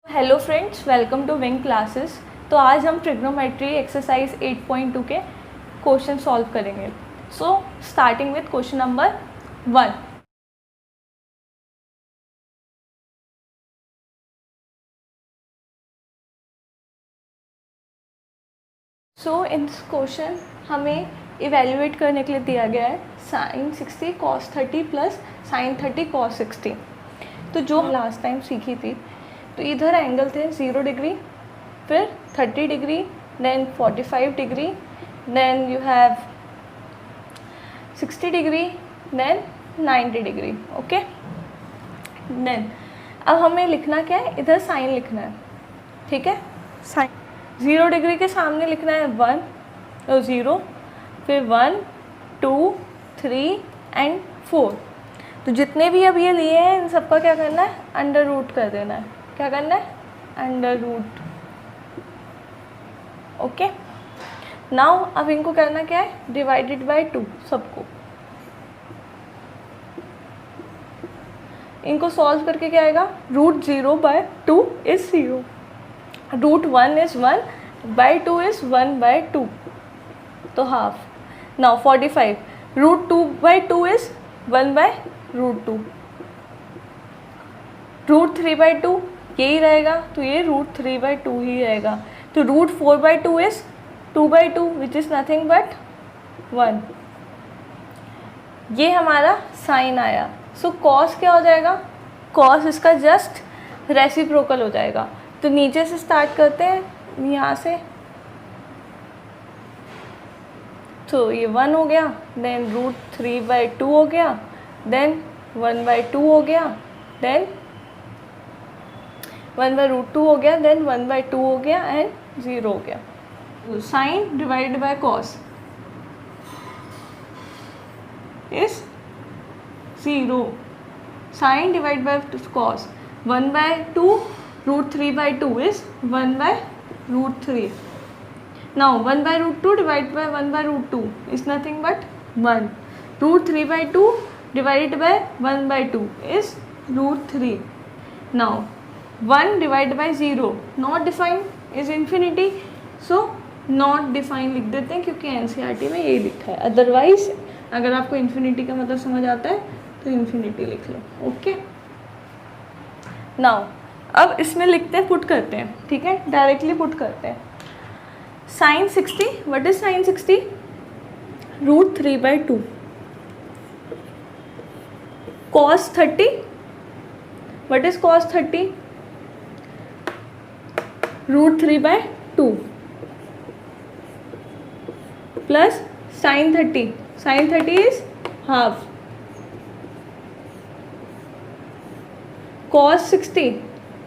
Hello friends, welcome to wing classes. तो आज हम ट्रिग्नोमेट्री एक्सरसाइज 8.2 के क्वेश्चन सॉल्व करेंगे। So starting with question number 1। So in this question हमें evaluate करने के लिए दिया गया है sin 60 cos 30 plus sin 30 cos 60। तो जो लास्ट टाइम सीखी थी, तो इधर एंगल थे 0 डिग्री, फिर 30 degree, then 45 degree, then you have 60 degree, then 90 degree. Okay, then अब हमें लिखना क्या है, इधर साइन लिखना है। ठीक है, साइन 0 डिग्री के सामने लिखना है 1 और 0, फिर 1 2 3 एंड 4। तो जितने भी अब ये लिए हैं इन सबका क्या करना है, अंडर रूट कर देना है। क्या करना है, अंडर रूट। ओके, नाउ अब इनको करना क्या है, डिवाइडेड बाय 2 सबको। इनको सॉल्व करके क्या आएगा, root 0/2 is 0, root 1 is 1 by 2 is 1/2, तो half. Now 45, root 2/2 is 1/√2, root 3/2 यही रहेगा, तो ये रूट 3/2 ही रहेगा। तो root 4/2 is 2/2 which is nothing but 1। ये हमारा साइन आया। सो कॉस क्या हो जाएगा, कॉस इसका जस्ट रेसिप्रोकल हो जाएगा। तो नीचे से स्टार्ट करते हैं, यहाँ से। तो ये 1 हो गया, देन रूट 3/2 हो गया, देन 1/2 हो गया, देन 1/√2 हो गया, देन 1/2 हो गया एंड 0 हो गया। Sine divided by cos is 0, sine divide by cos 1/2, root 3/2 is 1/√3। Now 1/√2 divide by 1/√2 is nothing but 1, root 3/2 divided by 1/2 is √3. Now 1 divided by 0 not defined is infinity, so not defined लिख देते हैं क्योंकि NCERT में यही लिखा है। Otherwise अगर आपको इन्फिनिटी का मतलब समझ आता है तो इन्फिनिटी लिख लो। ओके, नाउ अब इसमें लिखते हैं, पुट करते हैं। ठीक है, डायरेक्टली पुट करते हैं। Sine 60, what is sine 60, root 3/2, cos 30, what is cos 30, रूट 3/2 plus sin 30, sin 30 is half, cos 60,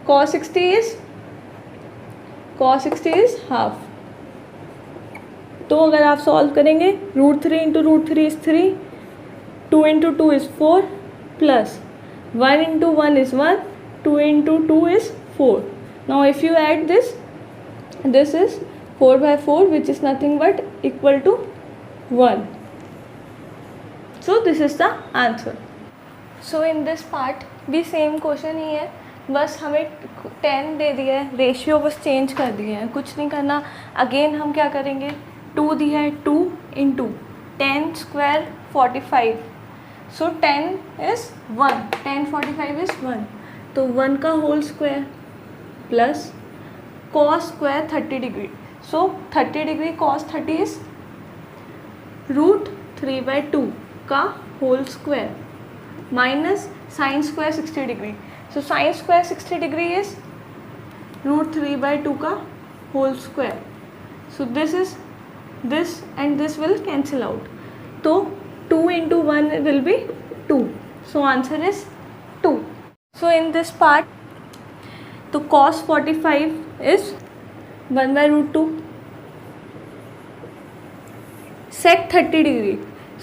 cos 60 is half। तो अगर आप सॉल्व करेंगे, root 3 into root 3 is 3, 2 into 2 is 4, plus 1 into 1 is 1, 2 into 2 is 4. Now if you add this, this is 4/4 which is nothing but equal to 1. So this is the answer. So in this part भी same question ही है, बस हमें 10 दे दिया है, ratio बस change कर दिए हैं, कुछ नहीं करना। अगेन हम क्या करेंगे, 2 दिया है, 2 into 10 square 45, so 10 is 1, 10 45 is 1, तो 1 का whole square plus cos square 30 degree, so 30 degree cos 30 is root 3/2 का whole square minus sine square 60 degree, so sine square 60 degree is root 3/2 का whole square. So this is this and this will cancel out, तो 2 into 1 will be 2, so answer is 2. So in this part, तो cos 45 is 1/√2, sec 30 degree,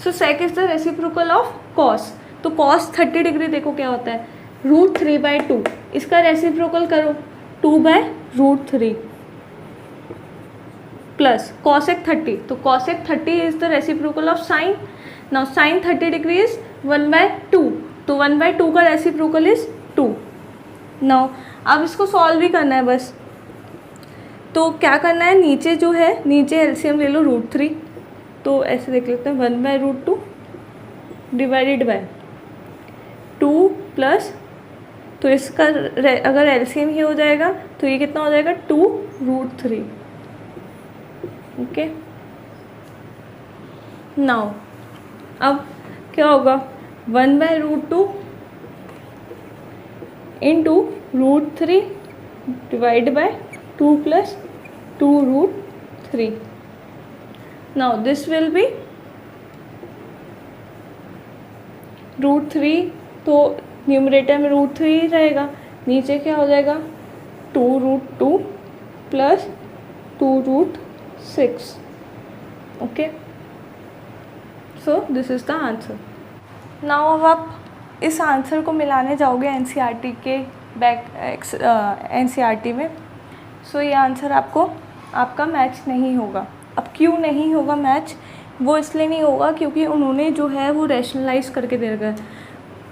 so sec is the reciprocal of cos, तो cos 30 degree देखो क्या होता है, root 3/2, इसका reciprocal करो 2/√3 plus cosec 30, तो cosec 30 is the reciprocal of sin. Now sin 30 degree is 1/2, तो 1/2 का रेसिप्रोकल इज 2। नाउ अब इसको सॉल्व भी करना है बस। तो क्या करना है, नीचे जो है, नीचे एलसीएम ले लो √3, तो ऐसे देख लेते हैं 1/√2 डिवाइडेड बाय 2 प्लस, तो इसका अगर एलसीएम ही हो जाएगा तो ये कितना हो जाएगा 2√3। ओके, नाउ अब क्या होगा 1/√2 into √3 divide by 2 plus 2√3। Now this will be √3, तो न्यूमरेटर में √3 ही रहेगा, नीचे क्या हो जाएगा 2√2 plus 2√6। Okay, so this is the answer. Now अब आप इस आंसर को मिलाने जाओगे एनसीईआरटी के एनसीईआरटी में, सो ये आंसर आपका मैच नहीं होगा। अब क्यों नहीं होगा मैच, वो इसलिए नहीं होगा क्योंकि उन्होंने जो है वो रैशनलाइज करके दे रखा है।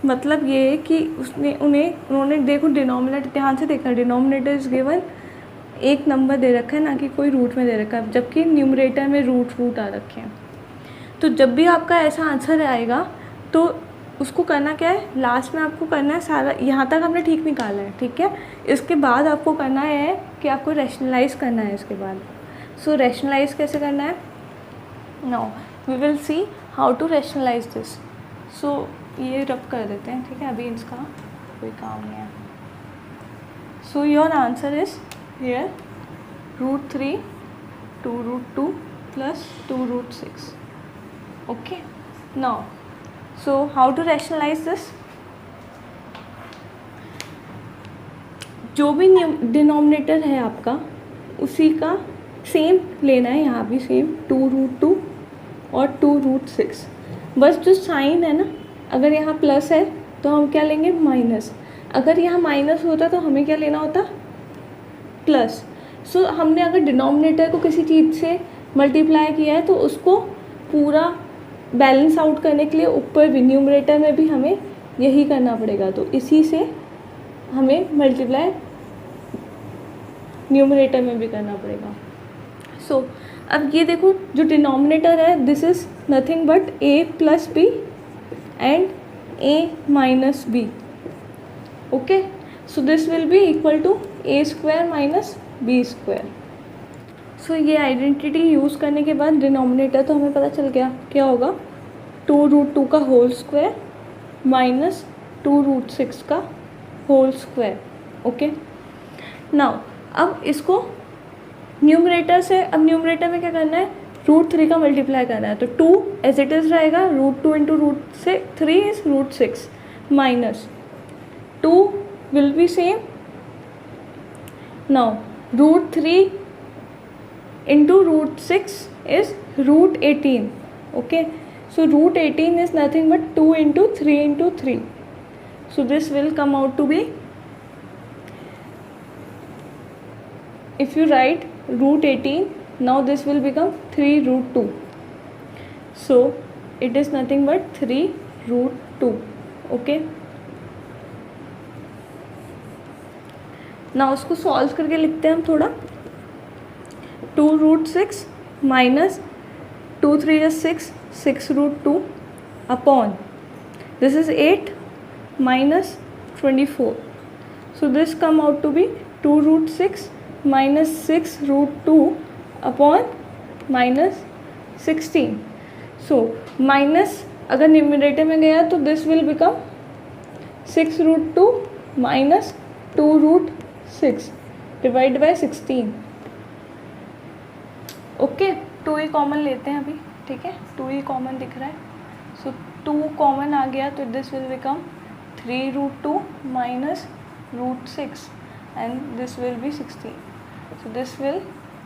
मतलब ये है कि उन्होंने देखो डिनोमिनेटर, ध्यान से देखना, डिनोमिनेटर इज गिवन, एक नंबर दे रखा है, ना कि कोई रूट में दे रखा है, जबकि न्यूमरेटर में रूट आ रखे हैं। तो जब भी आपका ऐसा आंसर आएगा तो उसको करना क्या है, लास्ट में आपको करना है सारा, यहाँ तक हमने ठीक निकाला है, ठीक है, इसके बाद आपको करना है कि आपको रैशनलाइज करना है इसके बाद। सो रैशनलाइज कैसे करना है, now we will see how to rationalise this. So ये रब कर देते हैं, ठीक है, अभी इसका कोई काम नहीं है। So your answer is here √3 2√2 plus 2√6। Okay, now so how to rationalize this, जो भी डिनोमिनेटर है आपका उसी का सेम लेना है, यहाँ भी सेम 2√2 और 2√6। बस जो साइन है ना, अगर यहाँ प्लस है तो हम क्या लेंगे माइनस, अगर यहाँ माइनस होता तो हमें क्या लेना होता प्लस। सो हमने अगर डिनोमिनेटर को किसी चीज़ से मल्टीप्लाई किया है तो उसको पूरा बैलेंस आउट करने के लिए ऊपर भी न्यूमरेटर में भी हमें यही करना पड़ेगा, तो इसी से हमें मल्टीप्लाई न्यूमरेटर में भी करना पड़ेगा। सो अब ये देखो जो डिनोमिनेटर है this is nothing but a plus b and a minus b. Okay, so this will be equal to a² minus b²। सो ये आइडेंटिटी यूज़ करने के बाद डिनोमिनेटर तो हमें पता चल गया क्या होगा, 2√2 का होल स्क्वायर माइनस 2√6 का होल स्क्वायर। ओके, नाउ अब इसको न्यूमरेटर से, अब न्यूमरेटर में क्या करना है, √3 का मल्टीप्लाई करना है, तो 2 एज इट इज़ रहेगा, √2 into √3 is √6 minus 2 will be same. Now √3 into √6 is √18. Okay, so √18 is nothing but 2 into 3 into 3. So this will come out to be, if you write √18, now this will become 3√2. So it is nothing but 3√2. Okay, now उसको solve करके लिखते हैं हम थोड़ा। 2√6 minus 2 3 is 6, 6√2 upon this is 8 minus 24। So this come out to be 2√6 minus 6√2 upon minus 16। So minus अगर numerator में गया तो this will become 6√2 minus 2√6 divide by 16। Okay, 2 ही कॉमन लेते हैं अभी, ठीक है, 2 ही कॉमन दिख रहा है। सो 2 कॉमन आ गया तो this will become 3√2 minus √6 and this will B 16। So this will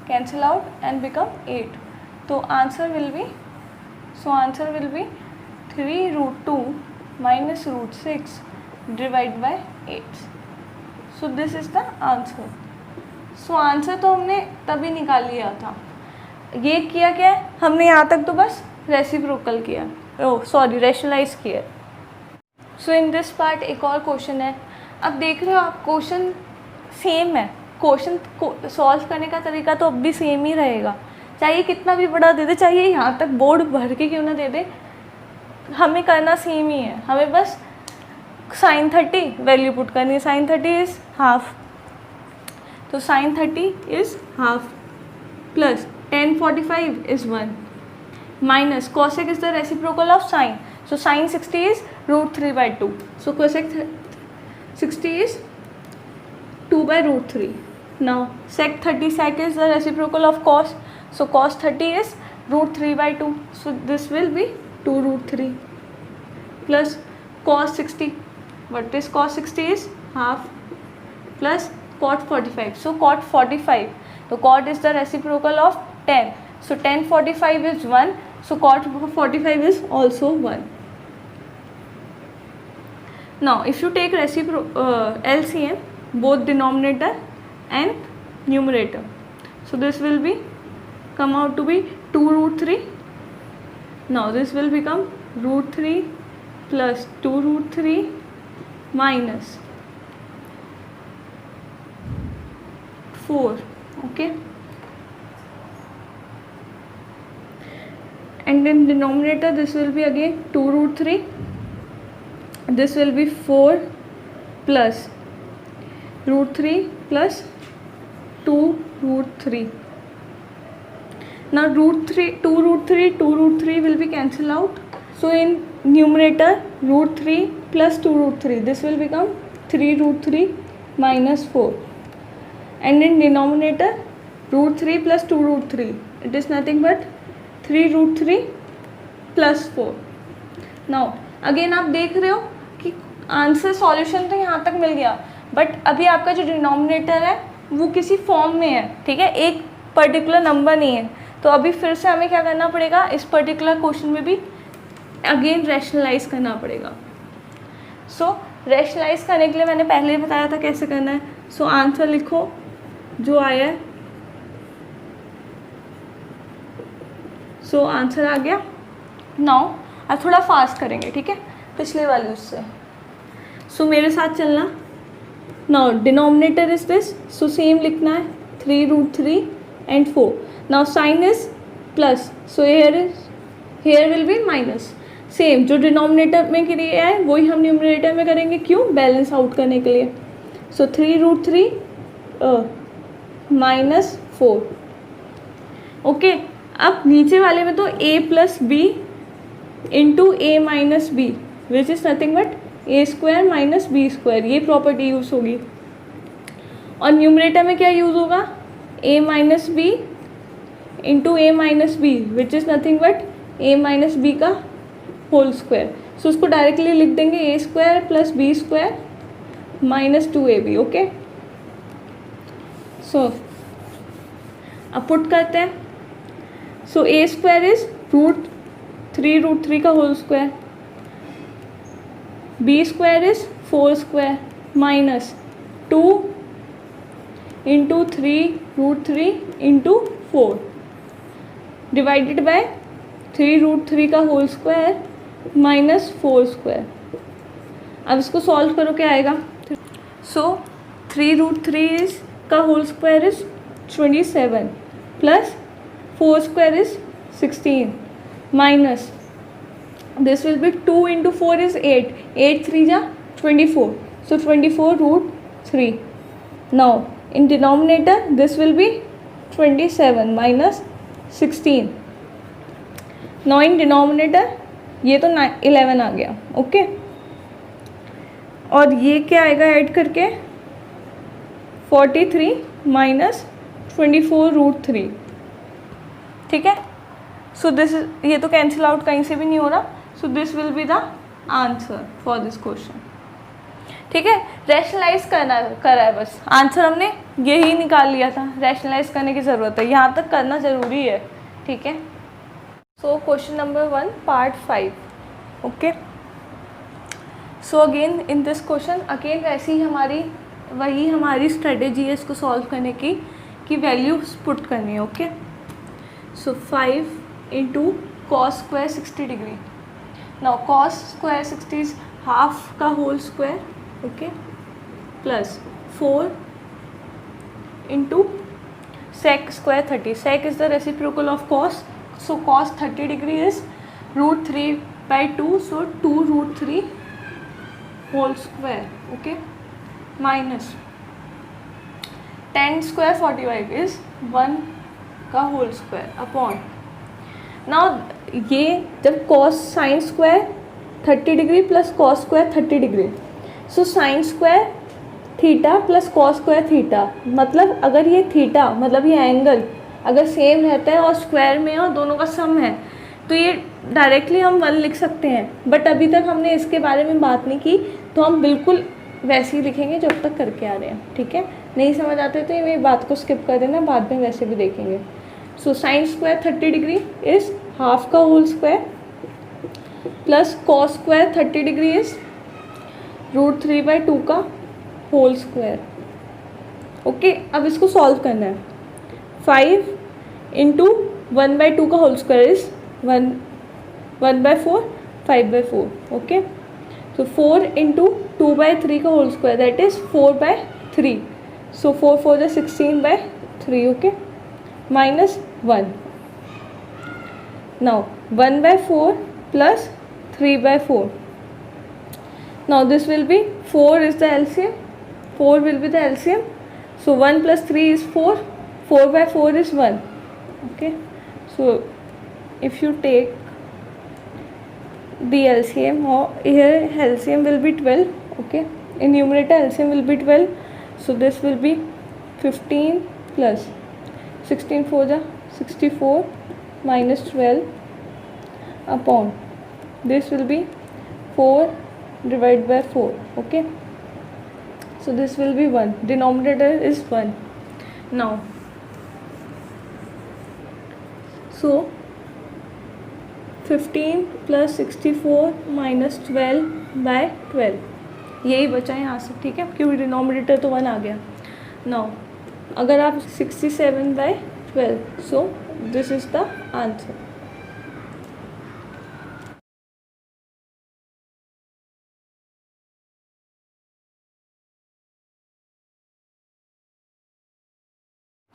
cancel out and become 8। तो answer will be 3√2 minus √6 divide by 8। So this is the answer. So answer तो हमने तभी निकाल लिया था, ये किया क्या है हमने, यहाँ तक तो बस रेसिप्रोकल किया, रैशनलाइज किया। सो इन दिस पार्ट एक और क्वेश्चन है। अब देख रहे हो आप क्वेश्चन सेम है, क्वेश्चन को सॉल्व करने का तरीका तो अब भी सेम ही रहेगा, चाहे कितना भी बड़ा दे दे, चाहिए यहाँ तक बोर्ड भर के क्यों ना दे दे, हमें करना सेम ही है। हमें बस sin 30 वैल्यू पुट करनी है, sin 30 इज़ हाफ, तो sin 30 is half plus tan 45 is 1 minus cosec is the reciprocal of sin, so sin 60 is root 3 by 2, so cosec 60 is 2 by root 3. Now sec 30 sec is the reciprocal of cos, so cos 30 is root 3 by 2, so this will be 2 root 3 plus cos 60, what is cos 60 is half plus cot 45, so cot 45, so cot is the reciprocal of tan, so tan 45 is 1, so cot 45 is also 1. Now if you take LCM both denominator and numerator, so this will be come out to be 2 root 3. Now this will become root 3 plus 2 root 3 minus 4, okay, and in denominator this will be again 2 root 3, this will be 4 plus root 3 plus 2 root 3. Now root 3 2 root 3 2 root 3 will be cancelled out, so in numerator root 3 plus 2 root 3, this will become 3 root 3 minus 4, and in denominator root 3 plus 2 root 3, it is nothing but 3 root 3 plus 4. Now again आप देख रहे हो कि answer solution तो यहाँ तक मिल गया, but अभी आपका जो डिनोमिनेटर है वो किसी फॉर्म में है, ठीक है, एक पर्टिकुलर नंबर नहीं है, तो अभी फिर से हमें क्या करना पड़ेगा, इस पर्टिकुलर क्वेश्चन में भी अगेन रैशनलाइज करना पड़ेगा। सो रैशनलाइज करने के लिए मैंने पहले ही बताया था कैसे करना है। सो आंसर लिखो जो आया है, सो आंसर आ गया। नाउ अब थोड़ा फास्ट करेंगे, ठीक है, पिछले वाले उससे। सो मेरे साथ चलना। Now denominator is this, so same लिखना है 3 root 3 and 4. Now sine is plus, so here will be minus. Same जो डिनोमिनेटर में किया है वही हम न्यूमरेटर में करेंगे, क्यों, बैलेंस आउट करने के लिए। So 3 root 3 minus 4, okay. अब नीचे वाले में तो a plus b into a minus b which is nothing but a square minus b square, ये प्रॉपर्टी यूज़ होगी। और न्यूमरेटर में क्या यूज़ होगा, a minus b into a minus b which is nothing but a minus b का whole square. So उसको directly लिख देंगे a square plus b square minus 2ab, okay. So अब पुट करते हैं। So a square is √3 root 3 का whole square, B square is 4 square minus 2 into 3 root 3 into 4 divided by 3 root 3 का whole square minus 4 square. अब इसको solve करो, क्या आएगा। सो 3 root 3 का whole square is 27 plus 4 square is 16 minus this will be 2 into 4 is 8, 8 3 जा 24, so 24 root 3. Now in denominator this will be 27 minus 16. Now in denominator ये तो 11 आ गया, ओके। और ये क्या आएगा ऐड करके 43 माइनस 24 root 3, ठीक है। सो दिस ये तो कैंसिल आउट कहीं से भी नहीं हो रहा, सो this will be the answer for this question, ठीक है। रैशनलाइज करा है बस, आंसर हमने यही निकाल लिया था, रैशनलाइज करने की ज़रूरत है, यहाँ तक करना ज़रूरी है, ठीक है। So question number 1 part 5, okay. So again in this question again वैसी ही हमारी स्ट्रेटेजी है इसको सॉल्व करने की, कि वैल्यूज पुट करनी है, okay. So 5 into cos square 60 degree. Now cos square 60 is half का whole square, okay, plus 4 into sec square 30. Sec is the reciprocal of cos, so cos 30 degree is root 3 by 2, so 2 root 3 whole square, okay, minus tan square 45 is 1 का whole square upon, now ये जब cos sign square 30 degree plus cos square 30 degree, so sine square theta plus cos square theta, मतलब अगर ये theta मतलब ये angle अगर same रहता है और स्क्वायर में और दोनों का सम है तो ये डायरेक्टली हम 1 लिख सकते हैं, बट अभी तक हमने इसके बारे में बात नहीं की, तो हम बिल्कुल वैसे ही लिखेंगे जो अब तक करके आ रहे हैं, ठीक है। नहीं समझ आते तो ये मेरी बात को स्किप कर देना, बाद में वैसे भी देखेंगे। So sine square 30 degree is half का whole square plus cos square 30 degree is root 3 by 2 का होल स्क्वायर, ओके। अब इसको सॉल्व करना है। 5 इंटू 1 बाई 2 का whole square is 1 by 4, 5 by 4, okay. तो 4 इंटू 2 बाई 3 का whole square that is 4 by 3, so 4 4 is 16 by 3, okay, minus 1. Now 1 by 4 plus 3 by 4. Now this will be 4 is the LCM. 4 will be the LCM. So 1 plus 3 is 4. 4 by 4 is 1. Okay. So if you take the LCM, or here LCM will be 12. Okay. In numerator LCM will be 12. So this will be 15 plus 16 4 जा 64 minus 12 upon this will be 4 divided by 4, okay. So this will be 1, denominator is 1. Now so 15 plus 64 minus 12 by 12, यही बचा यहाँ से, ठीक है, क्योंकि denominator तो 1 आ गया. नाउ अगर आप 67 by 12, so this is the answer.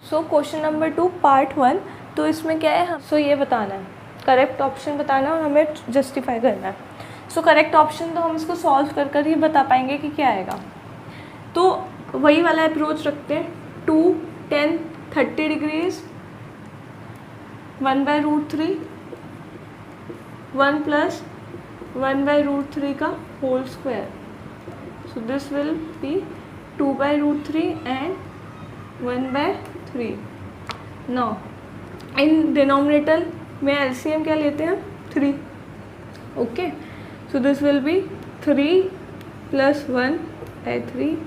So question number 2 part 1. तो इसमें क्या है, सो ये बताना है, करेक्ट ऑप्शन बताना और हमें जस्टिफाई करना है. सो करेक्ट ऑप्शन तो हम इसको सॉल्व कर कर ही बता पाएंगे कि क्या आएगा. तो वही वाला अप्रोच रखते हैं. 2 10 30 degrees 1 by root 3, 1 plus 1 by root 3 का whole square. So this will be 2 by root 3 and 1 by 3. Now in denominator में LCM क्या लेते हैं, 3, okay. So this will be 3 plus 1 by 3,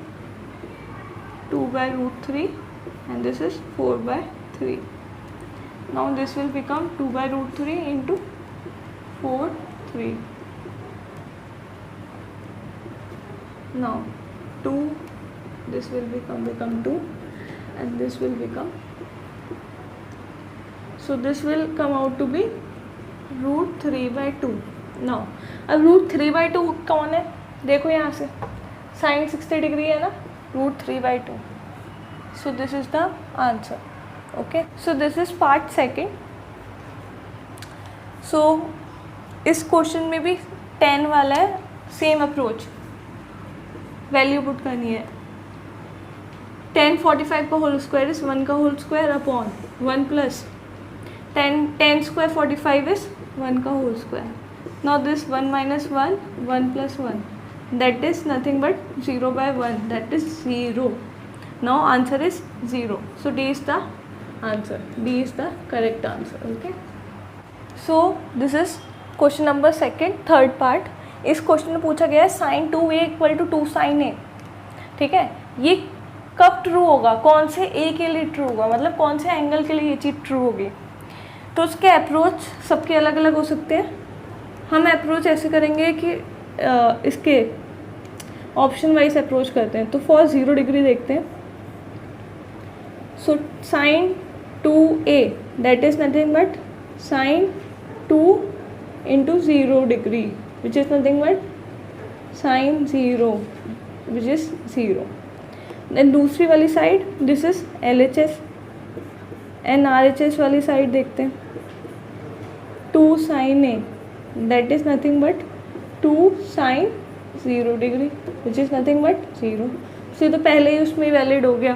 2 by root 3 and this is 4 by 3. Now this will become 2 by root 3 into 4 3. Now 2, this will become 2 and this will become, so this will come out to be root 3 by 2. Now अब root 3 by 2 कौन है, देखो यहाँ से sin 60 degree है ना, root 3 by 2. So this is the answer. Okay, so this is part 2. So इस question में भी 10 वाला है, सेम अप्रोच, वैल्यू पुट करनी है. 10 45 का होल स्क्वायर इज 1 का whole square upon 1 plus 10 square 45 is 1 का whole square. Now this 1 minus 1 1 plus 1, that is nothing but 0 by 1, that is 0. Now answer is 0. So D is the answer. D is the correct answer. Okay. So this is question number 2, third part. इस question में पूछा गया है sin 2a equal to 2 sin a. ठीक है, ये कब true होगा, कौन से a के लिए ट्रू होगा, मतलब कौन से एंगल के लिए ये चीज़ ट्रू होगी. तो उसके अप्रोच सबके अलग अलग हो सकते हैं. हम अप्रोच ऐसे करेंगे कि इसके ऑप्शन वाइज अप्रोच करते हैं. तो फॉर 0 डिग्री देखते हैं. So sin 2a that is nothing but sin 2 into 0 degree, which is nothing but sin 0, which is 0. Then दूसरी वाली side this is LHS and RHS वाली साइड देखते हैं 2 sin A that is nothing but 2 sin 0 degree which is nothing but 0. So तो पहले ही उसमें valid हो गया.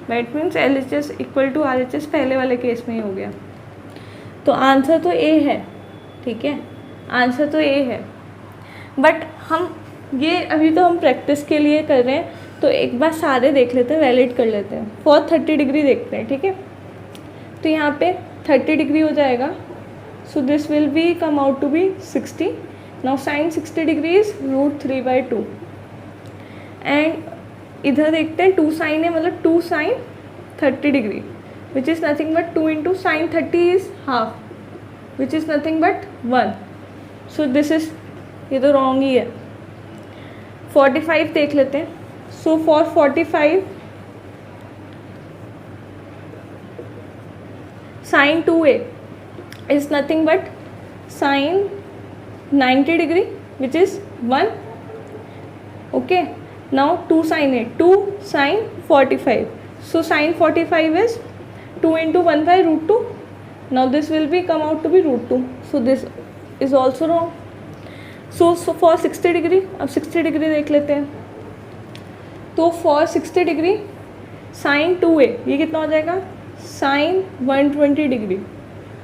That means LHS equal to RHS पहले वाले केस में ही हो गया. तो आंसर तो A है. ठीक है, आंसर तो A है. बट हम ये अभी तो हम प्रैक्टिस के लिए कर रहे हैं, तो एक बार सारे देख लेते हैं, वैलिड कर लेते हैं. फॉर 30 डिग्री देखते हैं. ठीक है, तो यहाँ पे 30 डिग्री हो जाएगा. So this will be come out to be 60. Now sine 60 degree is √3/2. And इधर देखते हैं 2 साइन है, मतलब 2 sine 30 degree which is nothing but 2 into sine 30 is half which is nothing but 1. So this is, ये तो wrong ही है. 45 देख लेते हैं. So for 45 sine 2A is nothing but sine 90 degree which is 1. Okay, now 2 sin A, 2 sin 45. So sin 45 is 2 into 1/√2. Now this will be come out to be √2. So this is also wrong. So for 60 degree, अब 60 degree देख लेते हैं. तो for 60 degree sine 2A ये कितना हो जाएगा, sign 120 degree.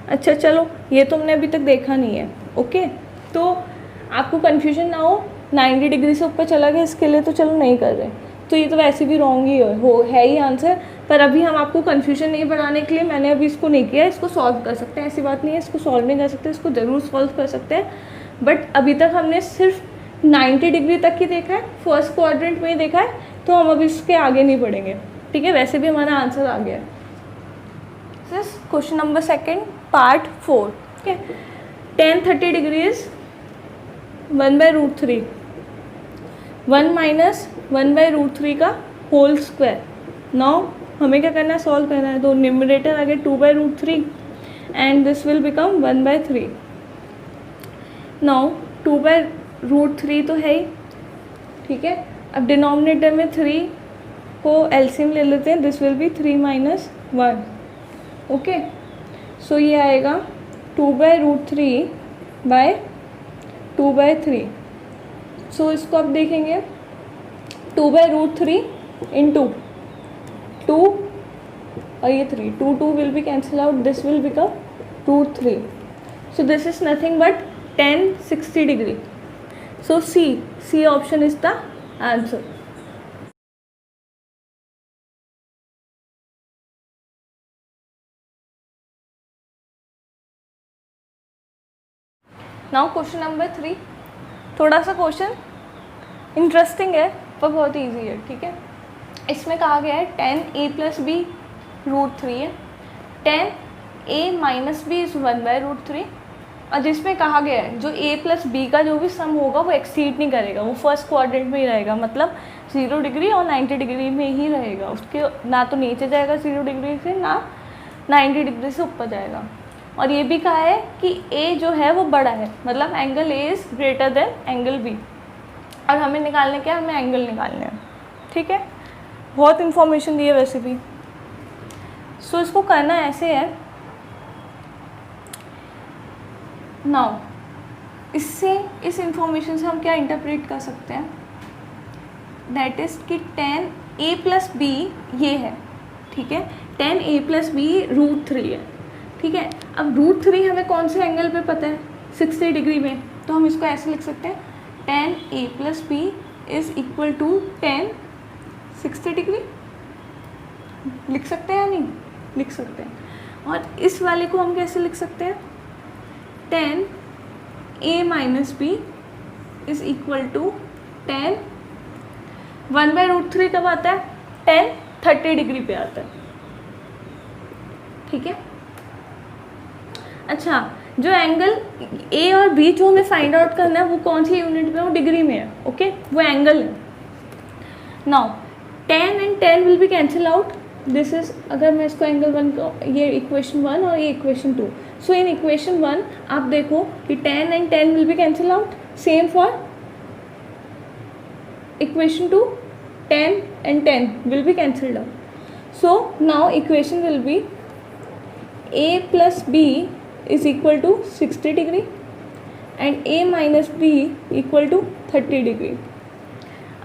अच्छा चलो, ये तो हमने अभी तक देखा नहीं है. ओके, तो आपको कन्फ्यूजन ना हो, 90 डिग्री से ऊपर चला गया इसके लिए तो चलो नहीं कर रहे, तो ये तो वैसे भी रॉन्ग ही है ही आंसर. पर अभी हम आपको कन्फ्यूजन नहीं बढ़ाने के लिए मैंने अभी इसको नहीं किया. इसको सॉल्व कर सकते हैं, ऐसी बात नहीं है इसको सॉल्व नहीं कर सकते, इसको ज़रूर सॉल्व कर सकते हैं. बट अभी तक हमने सिर्फ 90 डिग्री तक ही देखा है, फर्स्ट क्वाड्रेंट में ही देखा है, तो हम अभी इसके आगे नहीं बढ़ेंगे. ठीक है, वैसे भी हमारा आंसर आ गया है. Question number 2 part 4. ठीक है, tan 30 डिग्री इज 1/√3. 1 माइनस 1/√3 का होल स्क्वायर. नाउ हमें क्या करना है, सॉल्व करना है. तो न्यूमरेटर आ गया 2/√3 and this will become 1/3. Now 2/√3 तो है ही. ठीक है, अब डिनोमिनेटर में 3 को एलसीएम ले लेते हैं. This will be 3 minus 1. Okay, so ये आएगा 2/√3 बाय 2/3. सो इसको आप देखेंगे 2/√3 इंटू 2 और ये 3, 2 will be cancel out. This will become √3. So this is nothing but tan 60 degree. So C option is the answer. Now question number 3. थोड़ा सा question interesting है पर बहुत इजी है. ठीक है, इसमें कहा गया है tan A + B √3 है, tan A - B इज 1/√3. और जिसमें कहा गया है जो A + B का जो भी सम होगा वो एक्सीड नहीं करेगा, वो फर्स्ट क्वाड्रेंट में ही रहेगा, मतलब 0 डिग्री और 90 डिग्री में ही रहेगा. उसके ना तो नीचे जाएगा 0 डिग्री से, ना 90 डिग्री से ऊपर जाएगा. और ये भी कहा है कि A जो है वो बड़ा है, मतलब angle A is greater than angle B. और हमें निकालने क्या है, हमें एंगल निकालने हैं. ठीक है, बहुत इन्फॉर्मेशन दी है वैसे भी. सो इसको करना ऐसे है. नाउ इससे, इस इंफॉर्मेशन से हम क्या इंटरप्रेट कर सकते हैं, दैट इज़ कि tan A + B ये है. ठीक है, tan A + B √3 है. ठीक है, अब √3 हमें कौन से एंगल पे पता है, 60 डिग्री में, तो हम इसको ऐसे लिख सकते हैं tan A + B is equal to tan 60 degree. लिख सकते हैं या नहीं, लिख सकते हैं. और इस वाले को हम कैसे लिख सकते हैं, tan A - B is equal to tan 1/√3 कब आता है, tan 30 डिग्री पे आता है. ठीक है, अच्छा जो एंगल A और B जो हमें फाइंड आउट करना है वो कौन सी यूनिट में, वो डिग्री में है. ओके, वो एंगल है. Now tan and tan will be cancel out. This is, अगर मैं इसको एंगल 1 को, ये इक्वेशन 1 और ये इक्वेशन 2. सो इन इक्वेशन 1 आप देखो कि tan and tan will be cancel out. Same for equation 2. 10 and 10 will be cancelled out. So now equation will be a plus b is equal to 60 degree and a minus b equal to 30 degree.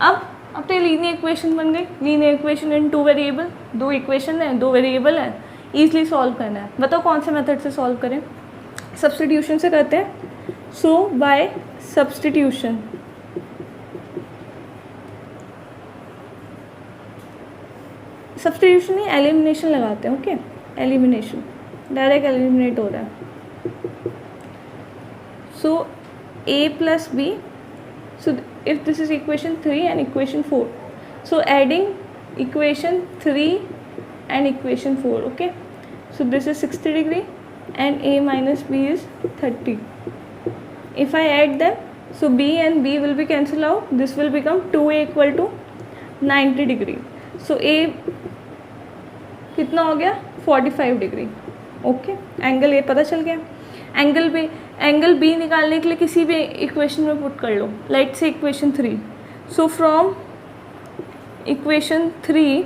अब अपने linear equation बन गई. Linear equation in two variable, दो equation है, दो variable है, easily solve करना है. बताओ कौन से मेथड से सॉल्व करें? सब्स्टिट्यूशन से करते हैं. सो बाय सब्स्टिट्यूशन नहीं, एलिमिनेशन लगाते हैं. ओके, एलिमिनेशन, डायरेक्ट एलिमिनेट हो रहा है. सो a plus b, so if this is equation 3 and equation 4, so adding equation 3 and equation 4, okay, so this is 60 degree and a minus b is 30. If I add them, so b and b will be cancelled out, this will become 2a equal to 90 degree. So a कितना हो गया? 45 degree. Okay, angle A पता चल गया. Angle B निकालने के लिए किसी भी इक्वेशन में पुट कर लो. Let's say equation 3. So from equation 3,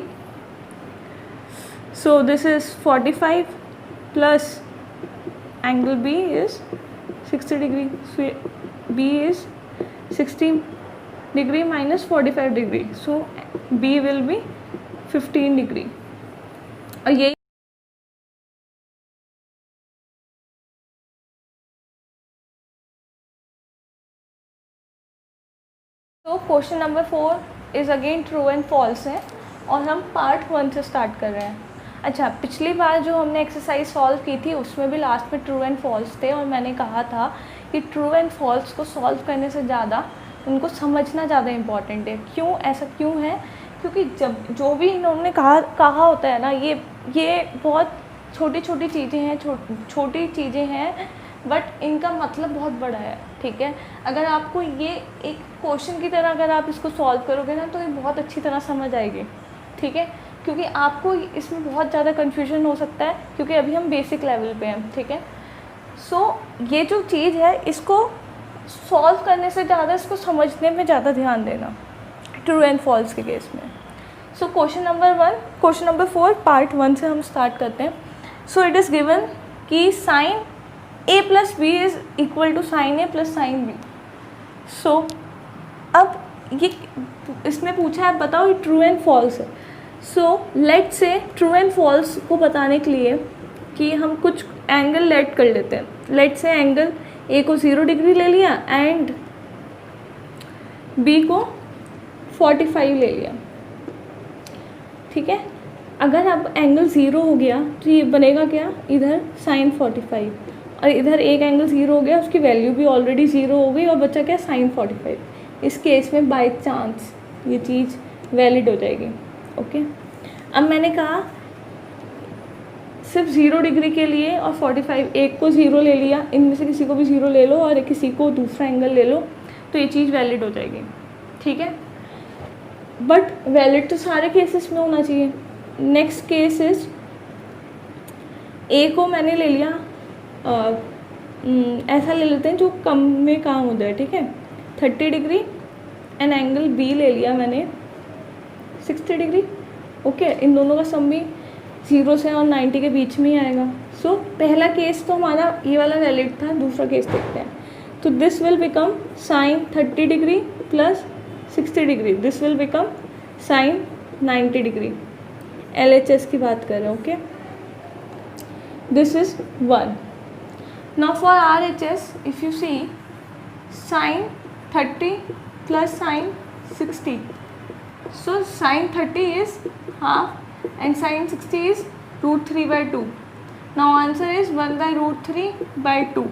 so this is 45 plus angle B is 60 degree. So B is 60 degree minus 45 degree. So B will be 15 degree. और यही तो question number 4 is again true and false है और हम part 1 से start कर रहे हैं. अच्छा, पिछली बार जो हमने एक्सरसाइज सॉल्व की थी उसमें भी लास्ट में ट्रू एंड फॉल्स थे और मैंने कहा था कि ट्रू एंड फॉल्स को सॉल्व करने से ज़्यादा उनको समझना ज़्यादा इम्पॉर्टेंट है. क्यों, ऐसा क्यों है? क्योंकि जब जो भी इन्होंने कहा होता है ना, ये बहुत छोटी छोटी चीज़ें हैं, छोटी चीज़ें हैं, बट इनका मतलब बहुत बड़ा है. ठीक है, अगर आपको ये एक क्वेश्चन की तरह अगर आप इसको सॉल्व करोगे ना तो ये बहुत अच्छी तरह समझ आएगी. ठीक है, क्योंकि आपको इसमें बहुत ज़्यादा कन्फ्यूजन हो सकता है क्योंकि अभी हम बेसिक लेवल पे हैं. ठीक है, सो ये जो चीज़ है इसको सॉल्व करने से ज़्यादा इसको समझने में ज़्यादा ध्यान देना ट्रू एंड फॉल्स के केस में. सो क्वेश्चन नंबर 4 पार्ट 1 से हम स्टार्ट करते हैं. सो इट इज़ गिवन कि sine a plus B is equal to sine A plus sine B. सो अब ये इसमें पूछा है, बताओ ये ट्रू एंड फॉल्स है. सो लेट से ट्रू एंड फॉल्स को बताने के लिए कि हम कुछ एंगल लेट कर लेते हैं. लेट से एंगल ए को 0 डिग्री ले लिया एंड बी को 45 ले लिया. ठीक है, अगर अब एंगल 0 हो गया तो ये बनेगा क्या? इधर साइन 45 और इधर एक एंगल 0 हो गया, उसकी वैल्यू भी ऑलरेडी 0 हो गई और बचा क्या? साइन 45. इस केस में बाय चांस ये चीज़ वैलिड हो जाएगी. ओके, अब मैंने कहा सिर्फ 0 डिग्री के लिए और 45, एक को 0 ले लिया, इनमें से किसी को भी 0 ले लो और किसी को दूसरा एंगल ले लो तो ये चीज़ वैलिड हो जाएगी. ठीक है, बट वैलिड तो सारे केसेस में होना चाहिए. नेक्स्ट केस इज ए को मैंने ले लिया, ऐसा ले लेते हैं जो कम में काम हो जाए. ठीक है, 30 डिग्री एंड एंगल बी ले लिया मैंने 60 डिग्री. ओके, इन दोनों का सम भी 0 से और 90 के बीच में ही आएगा. सो पहला केस तो हमारा ये वाला वैलिड था. दूसरा केस देखते हैं. तो this will become sign 30 degree plus 60 degree. This will become sign 90 degree. LHS की बात कर रहे हैं. Okay, this is 1. Now for RHS, if you see sin 30 plus sin 60, so sin 30 is half and sin 60 is root 3 by 2. Now answer is 1 by root 3 by 2.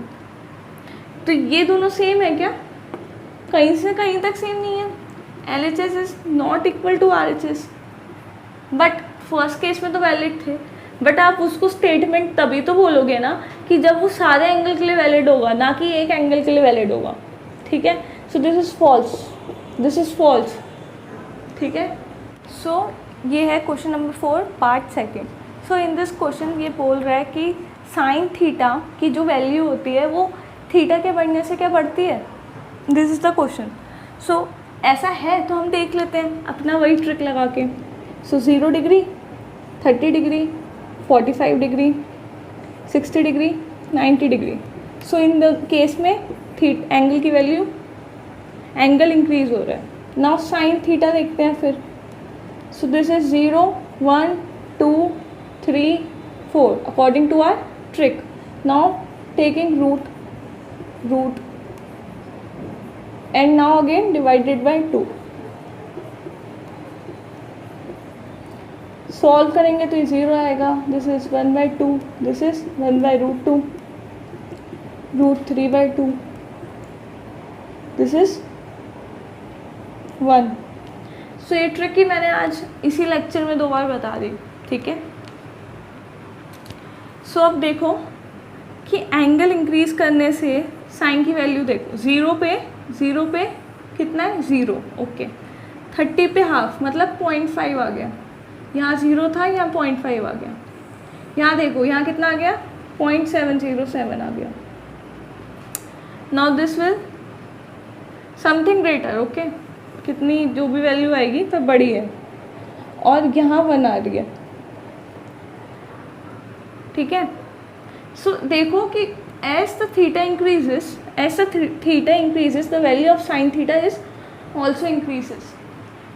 तो ये दोनों same है क्या? कहीं से कहीं तक सेम नहीं है. LHS is not equal to RHS. But first case में तो वैलिड थे, बट आप उसको स्टेटमेंट तभी तो बोलोगे ना कि जब वो सारे एंगल के लिए वैलिड होगा, ना कि एक एंगल के लिए वैलिड होगा. ठीक है, so this is false, this is false. ठीक है, सो ये है question number 4 part 2. So in this question ये बोल रहा है कि साइन थीटा की जो वैल्यू होती है वो थीटा के बढ़ने से क्या बढ़ती है. This is the question. So ऐसा है तो हम देख लेते हैं अपना वही ट्रिक लगा के। So 0 degree, 30 degree, 45 degree, 60 degree, 90 degree. So in the case में एंगल की वैल्यू, एंगल इंक्रीज हो रहा है। नाउ साइन थीटा देखते हैं फिर। So this is 0, 1, 2, 3, 4 according to our trick. Now taking root and now again divided by 2. Solve करेंगे तो ये 0 आएगा। This is 1/2, this is 1/√2, √3/2, this is 1। सो ये ट्रिक ही मैंने आज इसी लेक्चर में 2 बार बता दी, ठीक है। सो अब देखो कि एंगल इंक्रीज करने से साइन की वैल्यू देखो, 0 पे कितना है 0, ओके। 30 पे हाफ मतलब 0.5 आ गया। यहाँ 0 था, यहाँ 0.5 आ गया। यहाँ देखो यहाँ कितना आ गया 0.707 आ गया। Now this will something greater, okay. कितनी जो भी वैल्यू आएगी तब बड़ी है, और यहाँ 1 आ रही है, ठीक है। सो देखो कि as the theta increases, the value of sin theta is also increases.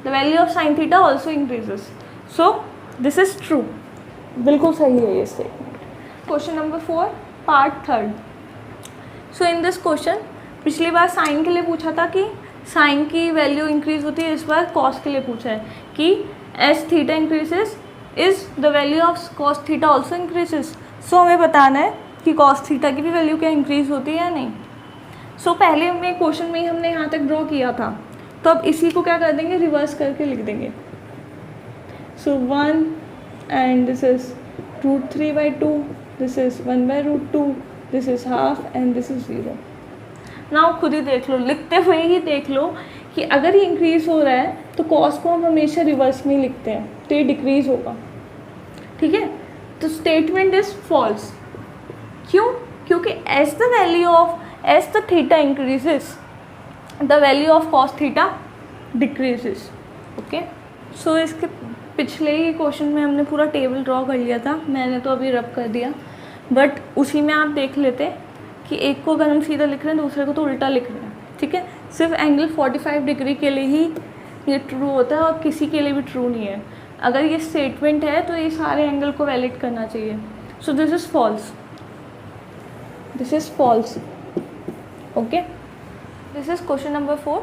The value of sin theta also increases. So this is true. बिल्कुल सही है ये statement. Question number 4, part 3rd. So in this question, पिछली बार sin के लिए पूछा था कि sin की वैल्यू इंक्रीज होती है, इस बार cos के लिए पूछा है कि as theta increases, is the value of cos theta also increases. So हमें बताना है कि cos थीटा की भी वैल्यू क्या इंक्रीज होती है या नहीं। सो पहले में क्वेश्चन में ही हमने यहाँ तक ड्रॉ किया था, तो अब इसी को क्या कर देंगे, रिवर्स करके लिख देंगे। सो 1 and this is √3/2, this is 1/√2, this is half and this is 0। Now खुद ही देख लो, लिखते हुए ही देख लो कि अगर ये इंक्रीज हो रहा है तो कॉस को हम हमेशा रिवर्स में लिखते हैं, तो ये डिक्रीज होगा, ठीक है। तो स्टेटमेंट इज फॉल्स। क्यों? क्योंकि as the theta increases, the value of cos theta decreases, okay? So इसके पिछले ही क्वेश्चन में हमने पूरा टेबल ड्रॉ कर लिया था, मैंने तो अभी रब कर दिया, बट उसी में आप देख लेते कि एक को अगर हम सीधा लिख रहे हैं दूसरे को तो उल्टा लिख रहे हैं, ठीक है। सिर्फ एंगल 45 डिग्री के लिए ही ये ट्रू होता है और किसी के लिए भी ट्रू नहीं है। अगर ये स्टेटमेंट है तो ये सारे एंगल को वैलिड करना चाहिए। So this is false, this is false, okay। This is question number 4,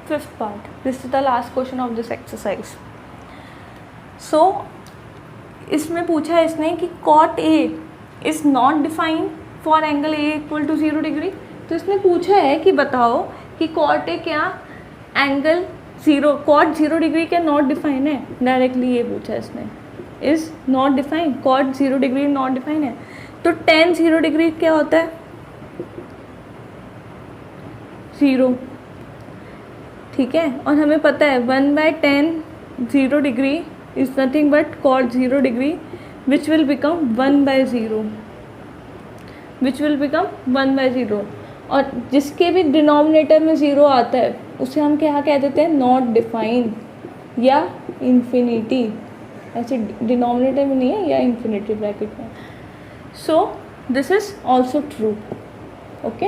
5th part. This is the last question of this exercise. So इसमें पूछा है इसने कि cot A is not defined for angle A equal to 0 degree। तो इसने पूछा है कि बताओ कि cot A क्या एंगल cot 0 डिग्री क्या नॉट डिफाइन है। डायरेक्टली ये पूछा है इसने, is not define, cot 0 degree not define है। तो tan 0 डिग्री क्या होता है 0, ठीक है। और हमें पता है 1/tan 0 degree is nothing but cot 0 degree which will become 1/0, which will become 1/0। और जिसके भी डिनोमिनेटर में 0 आता है उसे हम क्या कह देते हैं, नॉट डिफाइन या इन्फिनिटी। ऐसे डिनोमिनेटर में नहीं है या इन्फिनिटी ब्रैकेट में। So this is also true, okay।